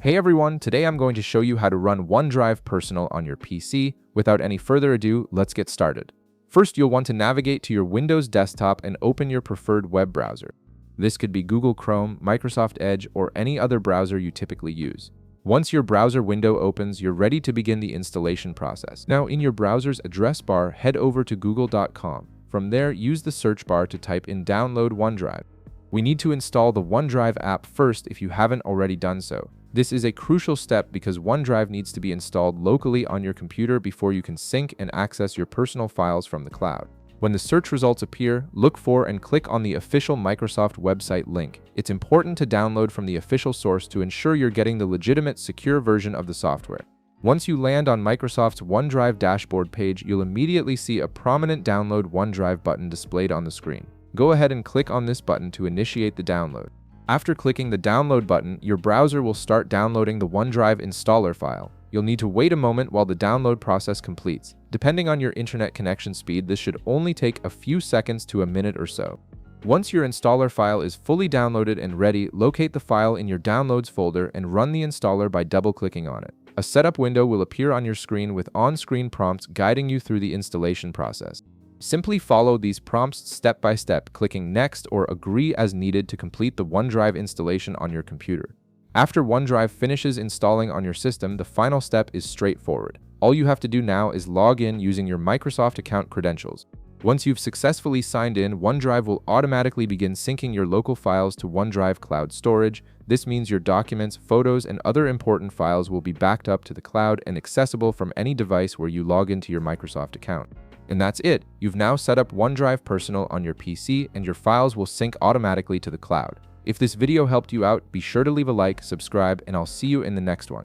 Hey everyone, today I'm going to show you how to run OneDrive Personal on your PC. Without any further ado, let's get started. First, you'll want to navigate to your Windows desktop and open your preferred web browser. This could be Google Chrome, Microsoft Edge, or any other browser you typically use. Once your browser window opens, you're ready to begin the installation process. Now, in your browser's address bar, head over to google.com. From there, use the search bar to type in Download OneDrive. We need to install the OneDrive app first if you haven't already done so. This is a crucial step because OneDrive needs to be installed locally on your computer before you can sync and access your personal files from the cloud. When the search results appear, look for and click on the official Microsoft website link. It's important to download from the official source to ensure you're getting the legitimate, secure version of the software. Once you land on Microsoft's OneDrive dashboard page, you'll immediately see a prominent Download OneDrive button displayed on the screen. Go ahead and click on this button to initiate the download. After clicking the download button, your browser will start downloading the OneDrive installer file. You'll need to wait a moment while the download process completes. Depending on your internet connection speed, this should only take a few seconds to a minute or so. Once your installer file is fully downloaded and ready, locate the file in your Downloads folder and run the installer by double-clicking on it. A setup window will appear on your screen with on-screen prompts guiding you through the installation process. Simply follow these prompts step by step, clicking Next or Agree as needed to complete the OneDrive installation on your computer. After OneDrive finishes installing on your system, the final step is straightforward. All you have to do now is log in using your Microsoft account credentials. Once you've successfully signed in, OneDrive will automatically begin syncing your local files to OneDrive Cloud Storage. This means your documents, photos, and other important files will be backed up to the cloud and accessible from any device where you log into your Microsoft account. And that's it. You've now set up OneDrive Personal on your PC and your files will sync automatically to the cloud. If this video helped you out, be sure to leave a like, subscribe, and I'll see you in the next one.